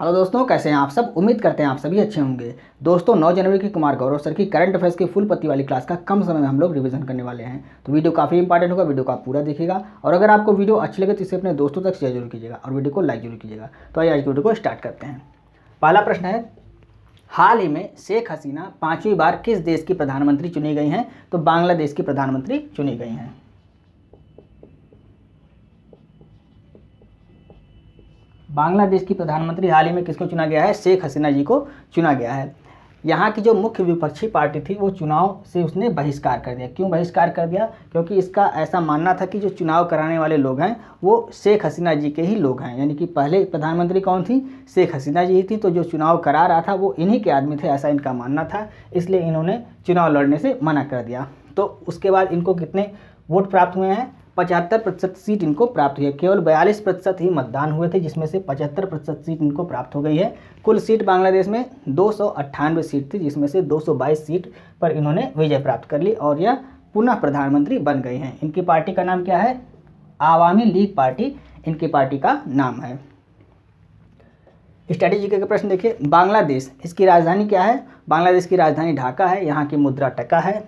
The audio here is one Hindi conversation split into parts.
हेलो दोस्तों, कैसे हैं आप सब। उम्मीद करते हैं आप सभी अच्छे होंगे। दोस्तों 9 जनवरी की कुमार गौरव सर की करंट अफेयर्स की फुल पत्ती वाली क्लास का कम समय में हम लोग रिवीजन करने वाले हैं। तो वीडियो काफ़ी इंपॉर्टेंट होगा, वीडियो को आप पूरा देखिएगा और अगर आपको वीडियो अच्छी लगे तो इसे अपने दोस्तों तक शेयर जरूर कीजिएगा और वीडियो को लाइक जरूर कीजिएगा। तो आइए आज की वीडियो को स्टार्ट करते हैं। पहला प्रश्न है, हाल ही में शेख हसीना 5वीं बार किस देश की प्रधानमंत्री चुनी गई हैं? तो बांग्लादेश की प्रधानमंत्री चुनी गई हैं। बांग्लादेश की प्रधानमंत्री हाल ही में किसको चुना गया है? शेख हसीना जी को चुना गया है। यहाँ की जो मुख्य विपक्षी पार्टी थी वो चुनाव से उसने बहिष्कार कर दिया। क्यों बहिष्कार कर दिया? क्योंकि इसका ऐसा मानना था कि जो चुनाव कराने वाले लोग हैं वो शेख हसीना जी के ही लोग हैं। यानी कि पहले प्रधानमंत्री कौन थी? शेख हसीना जी ही थी। तो जो चुनाव करा रहा था वो इन्हीं के आदमी थे, ऐसा इनका मानना था। इसलिए इन्होंने चुनाव लड़ने से मना कर दिया। तो उसके बाद इनको कितने वोट प्राप्त हुए हैं? 75% सीट इनको प्राप्त हुई है। केवल 42% ही मतदान हुए थे, जिसमें से 75% सीट इनको प्राप्त हो गई है। कुल सीट बांग्लादेश में 298 सीट थी, जिसमें से 222 सीट पर इन्होंने विजय प्राप्त कर ली और यह पुनः प्रधानमंत्री बन गई हैं। इनकी पार्टी का नाम क्या है? आवामी लीग पार्टी इनकी पार्टी का नाम है। स्ट्रैटेजी के प्रश्न देखिए। बांग्लादेश, इसकी राजधानी क्या है? बांग्लादेश की राजधानी ढाका है। यहाँ की मुद्रा टका है।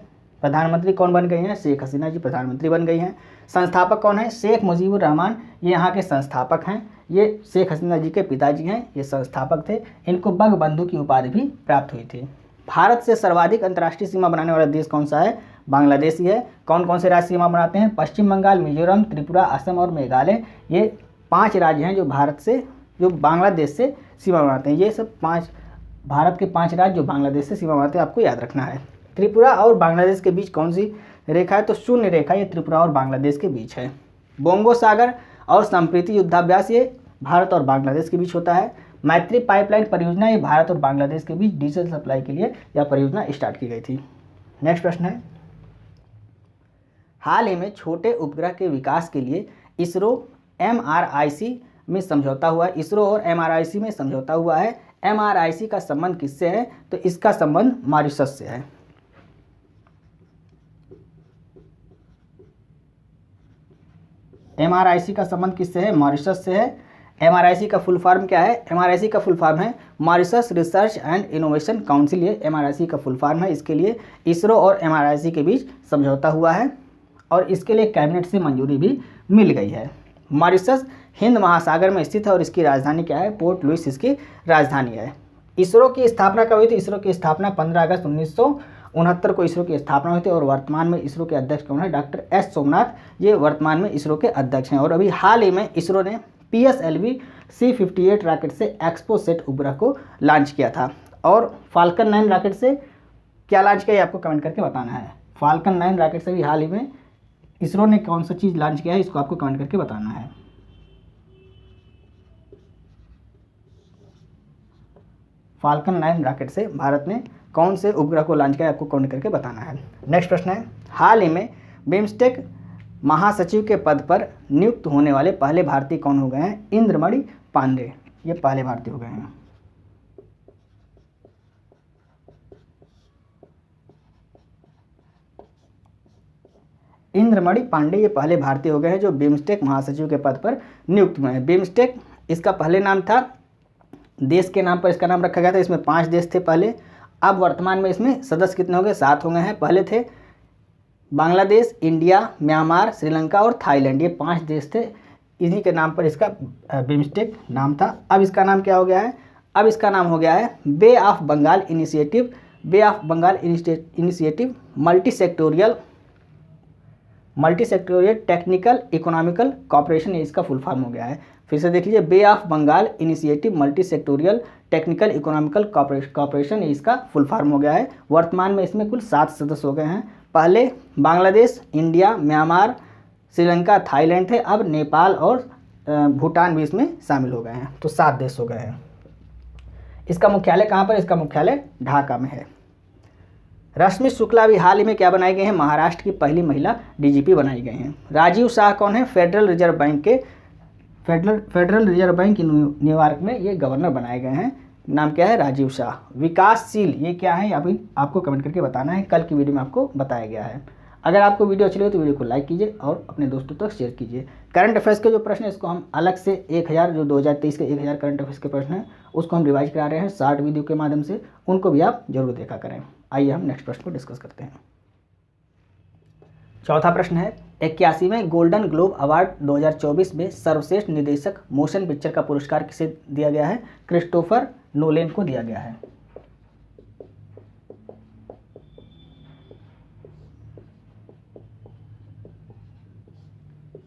प्रधानमंत्री कौन बन गई हैं? शेख हसीना जी प्रधानमंत्री बन गई हैं। संस्थापक कौन है? शेख मुजीबुर रहमान, ये यहाँ के संस्थापक हैं। ये शेख हसीना जी के पिताजी हैं, ये संस्थापक थे। इनको बंगबंधु की उपाधि भी प्राप्त हुई थी। भारत से सर्वाधिक अंतर्राष्ट्रीय सीमा बनाने वाला देश कौन सा है? बांग्लादेश ही है। कौन कौन से राज्य सीमा बनाते हैं? पश्चिम बंगाल, मिजोरम, त्रिपुरा, असम और मेघालय। ये 5 राज्य हैं जो बांग्लादेश से सीमा बनाते हैं। ये सब 5 भारत के 5 राज्य जो बांग्लादेश से सीमा बनाते हैं, आपको याद रखना है। त्रिपुरा और बांग्लादेश के बीच कौन सी रेखा है? तो शून्य रेखा ये त्रिपुरा और बांग्लादेश के बीच है। बोंगो सागर और संप्रीति युद्धाभ्यास ये भारत और बांग्लादेश के बीच होता है। मैत्री पाइपलाइन परियोजना ये भारत और बांग्लादेश के बीच डीजल सप्लाई के लिए यह परियोजना स्टार्ट की गई थी। नेक्स्ट प्रश्न है, हाल ही में छोटे उपग्रह के विकास के लिए इसरो MRIC में समझौता हुआ है। इसरो और MRIC में समझौता हुआ है। MRIC का संबंध किससे है? तो इसका संबंध मॉरिशस से है। MRIC का संबंध किससे है? मॉरिशस से है। MRIC का फुल फॉर्म क्या है? MRIC का फुल फॉर्म है Mauritius research and innovation council. ये MRIC का फुल फॉर्म है। इसके लिए इसरो और MRIC के बीच समझौता हुआ है और इसके लिए कैबिनेट से मंजूरी भी मिल गई है। मॉरिशस हिंद महासागर में स्थित है और इसकी राजधानी क्या है? पोर्ट लुइस इसकी राजधानी है। इसरो की स्थापना कब हुई थी? इसरो की स्थापना 15 अगस्त 1969 को इसरो की स्थापना हुई थी और वर्तमान में इसरो के अध्यक्ष कौन है? Doctor S Somnath. ये वर्तमान में इसरो के अध्यक्ष हैं। और अभी हाल ही में इसरो ने PSLV C58 रॉकेट से एक्सपोसेट उपग्रह को लॉन्च किया था। और फाल्कन 9 रॉकेट से क्या लॉन्च किया, आपको कमेंट करके बताना है। फाल्कन 9 रॉकेट से भी हाल ही में इसरो ने कौन सा चीज़ लॉन्च किया है, इसको आपको कमेंट करके बताना है। फाल्कन 9 रॉकेट से भारत ने कौन से उपग्रह को लॉन्च किया, आपको कमेंट करके बताना है। नेक्स्ट प्रश्न है, हाल ही में बिम्स्टेक महासचिव के पद पर नियुक्त होने वाले पहले भारतीय कौन हो गए हैं? इंद्रमणि पांडे, ये पहले भारतीय हो गए हैं। इंद्रमणि पांडे ये पहले भारतीय हो गए हैं जो बिम्स्टेक महासचिव के पद पर नियुक्त हुए हैं। बिम्स्टेक इसका पहले नाम था, देश के नाम पर इसका नाम रखा गया था। इसमें 5 देश थे पहले। अब वर्तमान में इसमें सदस्य कितने हो गए? 7 हो गए हैं। पहले थे बांग्लादेश, इंडिया, म्यांमार, श्रीलंका और थाईलैंड। ये 5 देश थे। इन्हीं के नाम पर इसका बिम्स्टेक नाम था। अब इसका नाम क्या हो गया है? अब इसका नाम हो गया है Bay of Bengal Initiative. Bay of Bengal Initiative multi sectoral technical economical cooperation, ये इसका फुल फॉर्म हो गया है। फिर से देख लीजिए, Bay of Bengal Initiative multi sectoral technical economical cooperation, ये इसका फुल फॉर्म हो गया है। वर्तमान में इसमें कुल 7 सदस्य हो गए हैं। पहले Bangladesh, India, Myanmar, Sri Lanka, Thailand थे। अब नेपाल और भूटान भी इसमें शामिल हो गए हैं। तो 7 देश हो गए हैं। इसका मुख्यालय कहाँ पर? इसका मुख्यालय ढाका में है। रश्मि शुक्ला भी हाल ही में क्या बनाई गई हैं? महाराष्ट्र की पहली महिला DGP बनाई गई हैं। राजीव शाह कौन है? फेडरल रिजर्व बैंक न्यूयॉर्क में ये गवर्नर बनाए गए हैं। नाम क्या है? राजीव शाह। विकासशील ये क्या है? अभी आपको कमेंट करके बताना है। कल की वीडियो में आपको बताया गया है। अगर आपको वीडियो अच्छी लगे तो वीडियो को लाइक कीजिए और अपने दोस्तों तक शेयर कीजिए। करंट अफेयर्स के जो प्रश्न है इसको हम अलग से 1000 जो 2023 के 1000 करंट अफेयर्स के प्रश्न हैं उसको हम रिवाइज करा रहे हैं शॉर्ट वीडियो के माध्यम से, उनको भी आप जरूर देखा करें। आइए हम नेक्स्ट प्रश्न को डिस्कस करते हैं। चौथा प्रश्न है 81वें गोल्डन ग्लोब अवार्ड 2024 में सर्वश्रेष्ठ निर्देशक मोशन पिक्चर का पुरस्कार किसे दिया गया है? क्रिस्टोफर नोलेन को दिया गया है।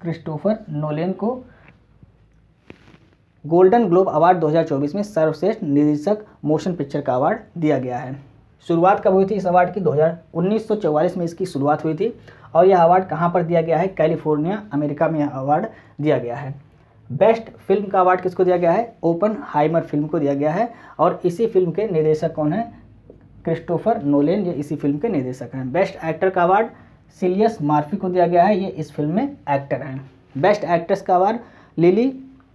क्रिस्टोफर नोलेन को गोल्डन ग्लोब अवार्ड 2024 में सर्वश्रेष्ठ निर्देशक मोशन पिक्चर का अवार्ड दिया गया है। शुरुआत कब हुई थी इस अवार्ड की? 1944 में इसकी शुरुआत हुई थी और यह अवार्ड कहाँ पर दिया गया है? कैलिफोर्निया अमेरिका में यह अवार्ड दिया गया है। बेस्ट फिल्म का अवार्ड किसको दिया गया है? ओपनहाइमर फिल्म को दिया गया है और इसी फिल्म के निर्देशक कौन है? क्रिस्टोफर नोलेन, ये इसी फिल्म के निर्देशक हैं। बेस्ट एक्टर का अवार्ड सिलियस मर्फी को दिया गया है, ये इस फिल्म में एक्टर हैं। बेस्ट एक्ट्रेस का अवार्ड लिली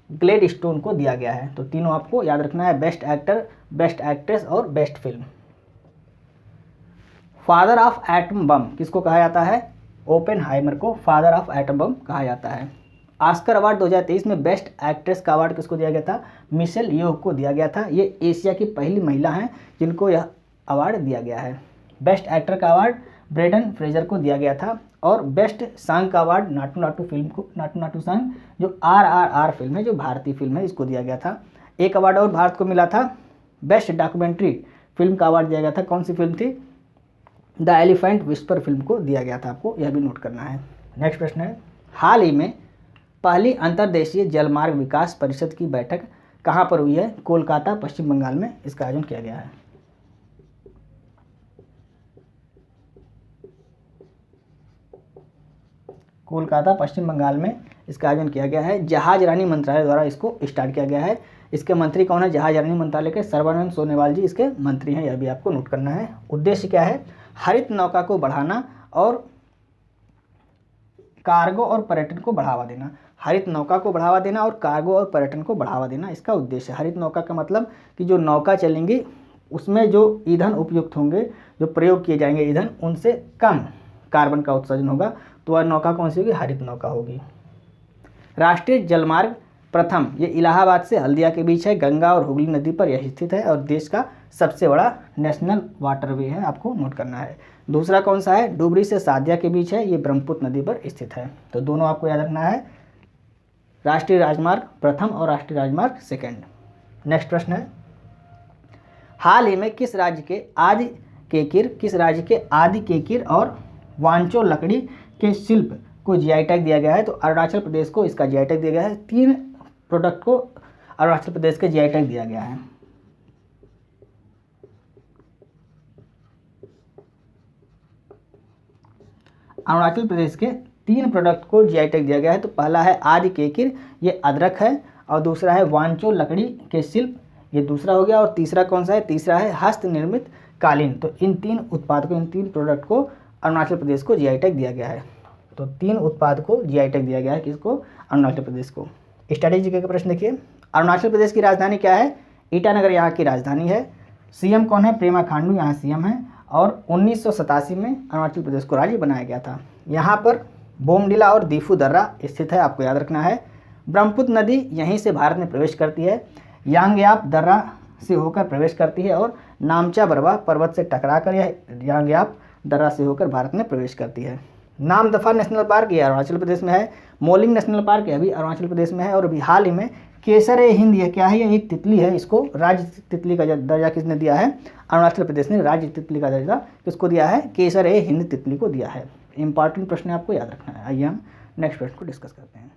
ग्लैडस्टोन को दिया गया है। तो तीनों आपको याद रखना है, बेस्ट एक्टर, बेस्ट एक्ट्रेस और best film. Father of atom bomb किसको कहा जाता है? ओपेनहाइमर को फादर ऑफ एटम बम कहा जाता है। ऑस्कर अवार्ड 2023 में बेस्ट एक्ट्रेस का अवार्ड किसको दिया गया था? मिशेल येओह को दिया गया था। ये एशिया की पहली महिला हैं जिनको यह अवार्ड दिया गया है। बेस्ट एक्टर का अवार्ड ब्रेंडन फ्रेजर को दिया गया था और बेस्ट सॉन्ग का अवार्ड नाटू नाटू फिल्म को, नाटू नाटू सॉन्ग जो RRR फिल्म है, जो भारतीय फिल्म है, इसको दिया गया था। एक अवार्ड और भारत को मिला था, बेस्ट डॉक्यूमेंट्री फिल्म का अवार्ड दिया गया था। कौन सी फिल्म थी? द एलिफेंट विस्पर फिल्म को दिया गया था, आपको यह भी नोट करना है। नेक्स्ट प्रश्न है हाल ही में पहली अंतर्देशीय जलमार्ग विकास परिषद की बैठक कहाँ पर हुई है? कोलकाता पश्चिम बंगाल में इसका आयोजन किया गया है। कोलकाता पश्चिम बंगाल में इसका आयोजन किया गया है। जहाज रानी मंत्रालय द्वारा इसको स्टार्ट किया गया है। इसके मंत्री कौन है? जहाज रानी मंत्रालय के सर्बानंद सोनोवाल जी इसके मंत्री हैं, यह भी आपको नोट करना है। उद्देश्य क्या है? हरित नौका को बढ़ाना और कार्गो और पर्यटन को बढ़ावा देना। हरित नौका को बढ़ावा देना और कार्गो और पर्यटन को बढ़ावा देना इसका उद्देश्य है। हरित नौका का मतलब कि जो नौका चलेंगी उसमें जो ईंधन उपयुक्त होंगे, जो प्रयोग किए जाएंगे ईंधन, उनसे कम कार्बन का उत्सर्जन होगा, तो वह नौका कौन सी होगी? हरित नौका होगी। राष्ट्रीय जलमार्ग प्रथम ये इलाहाबाद से हल्दिया के बीच है, गंगा और हुगली नदी पर यह स्थित है और देश का सबसे बड़ा नेशनल वाटरवे है, आपको नोट करना है। दूसरा कौन सा है? डुबरी से सादिया के बीच है, ये ब्रह्मपुत्र नदी पर स्थित है। तो दोनों आपको याद रखना है, राष्ट्रीय राजमार्ग प्रथम और राष्ट्रीय राजमार्ग सेकंड। नेक्स्ट प्रश्न है हाल ही में किस राज्य के आदि केकिर और वांचो लकड़ी के शिल्प को जीआई टैग दिया गया है? तो अरुणाचल प्रदेश को इसका जीआई टैग दिया गया है। 3 प्रोडक्ट को अरुणाचल प्रदेश के जीआई टैग दिया गया है। अरुणाचल प्रदेश के 3 प्रोडक्ट को जीआई टैग दिया गया है। तो पहला है आदि केकिर, ये अदरक है, और दूसरा है वांचो लकड़ी के शिल्प, ये दूसरा हो गया, और तीसरा कौन सा है? तीसरा है हस्त निर्मित कालीन। तो इन 3 उत्पाद को, इन 3 प्रोडक्ट को अरुणाचल प्रदेश को जीआई टैग दिया गया है। तो 3 उत्पाद को जीआई टैग दिया गया है, किसको? अरुणाचल प्रदेश को। स्ट्रैटेजी का प्रश्न देखिए, अरुणाचल प्रदेश की राजधानी क्या है? ईटानगर यहाँ की राजधानी है। सीएम कौन है? पेमा खांडू यहाँ सीएम है और 1987 में अरुणाचल प्रदेश को राज्य बनाया गया था। यहाँ पर बोमडिला और दीफू दर्रा स्थित है, आपको याद रखना है। ब्रह्मपुत्र नदी यहीं से भारत में प्रवेश करती है, यांगयाप दर्रा से होकर प्रवेश करती है और नामचा बरवा पर्वत से टकराकर यह यांगयाप दर्रा से होकर भारत में प्रवेश करती है। नामदफा नेशनल पार्क ये अरुणाचल प्रदेश में है। मोलिंग नेशनल पार्क यह भी अरुणाचल प्रदेश में है। और अभी हाल ही में केसर-ए-हिंद ये क्या है? ये एक तितली है, इसको राज्य तितली का दर्जा किसने दिया है? अरुणाचल प्रदेश ने राज्य तितली का दर्जा किसको दिया है? केसर-ए-हिंद तितली को दिया है। इंपॉर्टेंट प्रश्न है, आपको याद रखना है। आइए हम नेक्स्ट प्रश्न को डिस्कस करते हैं।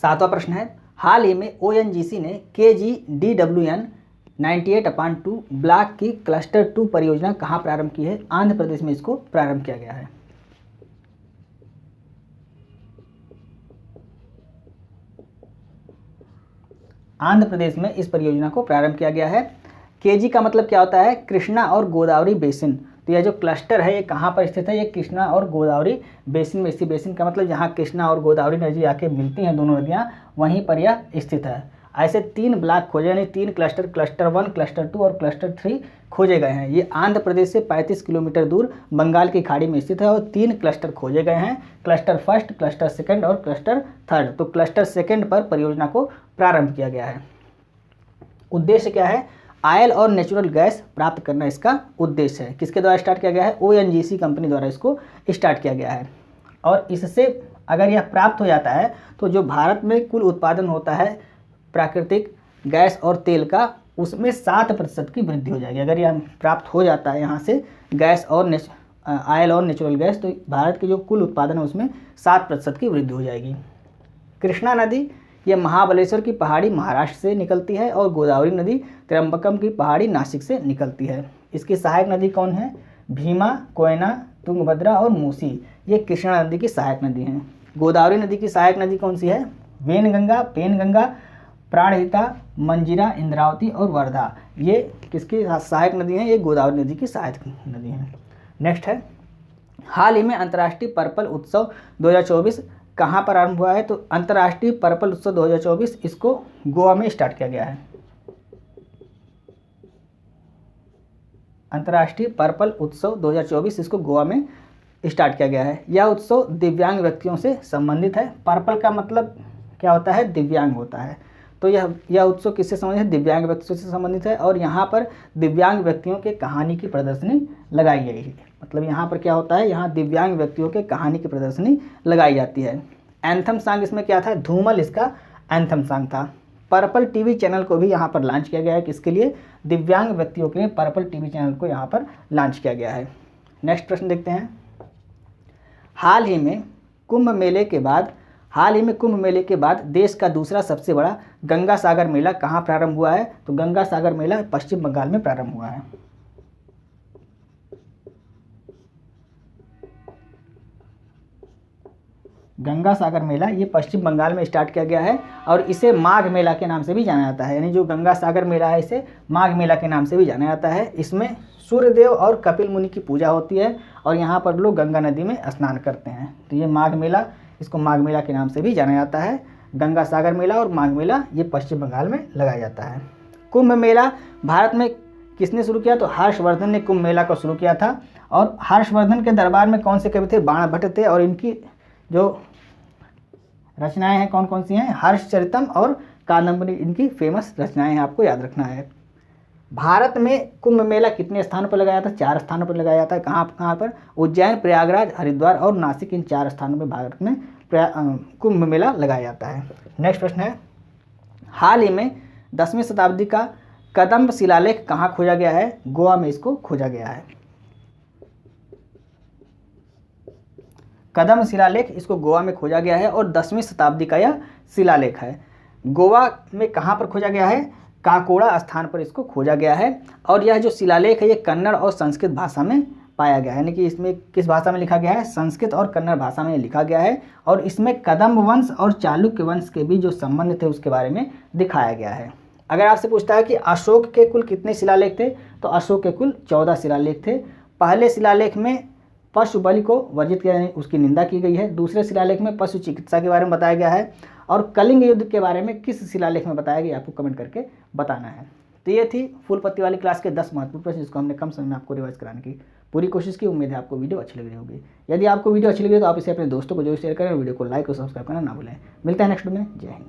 7वां प्रश्न है हाल ही में ONGC ने KGDWN 98/2 ब्लॉक की क्लस्टर 2 परियोजना कहाँ प्रारंभ की है? आंध्र प्रदेश में इसको प्रारंभ किया गया है। आंध्र प्रदेश में इस परियोजना को प्रारंभ किया गया है। केजी का मतलब क्या होता है? कृष्णा और गोदावरी बेसिन। तो यह जो क्लस्टर है ये कहाँ पर स्थित है? ये कृष्णा और गोदावरी बेसिन में। इसी बेसिन का मतलब जहाँ कृष्णा और गोदावरी नदी आके मिलती हैं, दोनों नदियाँ, वहीं पर यह स्थित है। ऐसे 3 ब्लॉक खोजे, यानी 3 क्लस्टर, क्लस्टर 1, क्लस्टर 2 और क्लस्टर 3 खोजे गए हैं। ये आंध्र प्रदेश से 35 किलोमीटर दूर बंगाल की खाड़ी में स्थित है और 3 क्लस्टर खोजे गए हैं, क्लस्टर फर्स्ट, क्लस्टर सेकंड और क्लस्टर थर्ड। तो क्लस्टर सेकंड पर परियोजना को प्रारंभ किया गया है। उद्देश्य क्या है? ऑयल और नेचुरल गैस प्राप्त करना इसका उद्देश्य है। किसके द्वारा स्टार्ट किया गया है? ONGC कंपनी द्वारा इसको स्टार्ट किया गया है। और इससे अगर यह प्राप्त हो जाता है तो जो भारत में कुल उत्पादन होता है प्राकृतिक गैस और तेल का, उसमें 7% की वृद्धि हो जाएगी। अगर यह प्राप्त हो जाता है यहाँ से गैस और ऑयल और नेचुरल गैस, तो भारत के जो कुल उत्पादन है उसमें 7% की वृद्धि हो जाएगी। कृष्णा नदी ये महाबलेश्वर की पहाड़ी महाराष्ट्र से निकलती है और गोदावरी नदी त्र्यंबकम की पहाड़ी नासिक से निकलती है। इसकी सहायक नदी कौन है? भीमा, कोयना, तुंगभद्रा और मूसी, ये कृष्णा नदी की सहायक नदी हैं। गोदावरी नदी की सहायक नदी कौन सी है? वेनगंगा, पेनगंगा, प्राणहिता, मंजीरा, इंद्रावती और वर्धा, ये किसकी सहायक नदी हैं? ये गोदावरी नदी की सहायक नदी हैं। नेक्स्ट है, हाल ही में अंतर्राष्ट्रीय पर्पल उत्सव 2024 कहाँ पर आरंभ हुआ है? तो अंतर्राष्ट्रीय पर्पल उत्सव 2024 इसको गोवा में स्टार्ट किया गया है। अंतर्राष्ट्रीय पर्पल उत्सव 2024 इसको गोवा में स्टार्ट किया गया है। यह उत्सव दिव्यांग व्यक्तियों से संबंधित है। पर्पल का मतलब क्या होता है? दिव्यांग होता है। तो यह उत्सव किससे संबंधित है? दिव्यांग व्यक्तियों से संबंधित है। और यहाँ पर दिव्यांग व्यक्तियों के कहानी की प्रदर्शनी लगाई गई है। मतलब यहाँ पर क्या होता है? यहाँ दिव्यांग व्यक्तियों के कहानी की प्रदर्शनी लगाई जाती है। एंथम सॉन्ग इसमें क्या था? धूमल इसका एंथम सॉन्ग था। पर्पल टीवी चैनल को भी यहाँ पर लॉन्च किया गया है। किसके लिए? दिव्यांग व्यक्तियों के लिए पर्पल टीवी चैनल को यहाँ पर लॉन्च किया गया है। नेक्स्ट प्रश्न देखते हैं। हाल ही में कुंभ मेले के बाद देश का दूसरा सबसे बड़ा गंगा सागर मेला कहाँ प्रारंभ हुआ है? तो गंगा सागर मेला पश्चिम बंगाल में प्रारंभ हुआ है। गंगा सागर मेला ये पश्चिम बंगाल में स्टार्ट किया गया है और इसे माघ मेला के नाम से भी जाना जाता है। यानी जो गंगा सागर मेला है इसे माघ मेला के नाम से भी जाना जाता है। इसमें सूर्यदेव और कपिल मुनि की पूजा होती है और यहाँ पर लोग गंगा नदी में स्नान करते हैं। तो ये माघ मेला, इसको माघ मेला के नाम से भी जाना जाता है। गंगा सागर मेला और माघ मेला ये पश्चिम बंगाल में लगाया जाता है। कुंभ मेला भारत में किसने शुरू किया? तो हर्षवर्धन ने कुंभ मेला को शुरू किया था। और हर्षवर्धन के दरबार में कौन से कवि थे? बाणभट्ट थे। और इनकी जो रचनाएं हैं कौन कौन सी हैं? हर्षचरितम और कादम्बरी इनकी फेमस रचनाएं हैं, आपको याद रखना है। भारत में कुंभ मेला कितने स्थानों पर लगाया था? 4 स्थानों पर लगाया जाता है। कहाँ पर? उज्जैन, प्रयागराज, हरिद्वार और नासिक, इन 4 स्थानों पर भारत में कुंभ मेला लगाया जाता है। नेक्स्ट प्रश्न है, हाल ही में 10वीं शताब्दी का कदम्ब शिलालेख कहाँ खोजा गया है? गोवा में इसको खोजा गया है। कदम्ब शिलालेख इसको गोवा में खोजा गया है और 10वीं शताब्दी का यह शिलालेख है। गोवा में कहाँ पर खोजा गया है? काकोड़ा स्थान पर इसको खोजा गया है। और यह जो शिलालेख है ये कन्नड़ और संस्कृत भाषा में पाया गया है। यानी कि इसमें किस भाषा में लिखा गया है? संस्कृत और कन्नड़ भाषा में लिखा गया है। और इसमें कदम्ब वंश और चालुक्य वंश के भी जो संबंध थे उसके बारे में दिखाया गया है। अगर आपसे पूछता है कि अशोक के कुल कितने शिलालेख थे, तो अशोक के कुल 14 शिलालेख थे। पहले शिलालेख में पशु बलि को वर्जित किया, उसकी निंदा की गई है। दूसरे शिलालेख में पशु चिकित्सा के बारे में बताया गया है। और कलिंग युद्ध के बारे में किस शिलालेख में बताया गया, आपको कमेंट करके बताना है। तो ये थी फूल पत्ती वाली क्लास के 10 महत्वपूर्ण प्रश्न, जिसको हमने कम समय में आपको रिवाइज कराने की पूरी कोशिश की। उम्मीद है आपको वीडियो अच्छी लग रही होगी। यदि आपको वीडियो अच्छी लगी तो आप इसे अपने दोस्तों को जरूर शेयर करें और वीडियो को लाइक और सब्सक्राइब करना ना भूलें। मिलते हैं नेक्स्ट में। जय हिंद।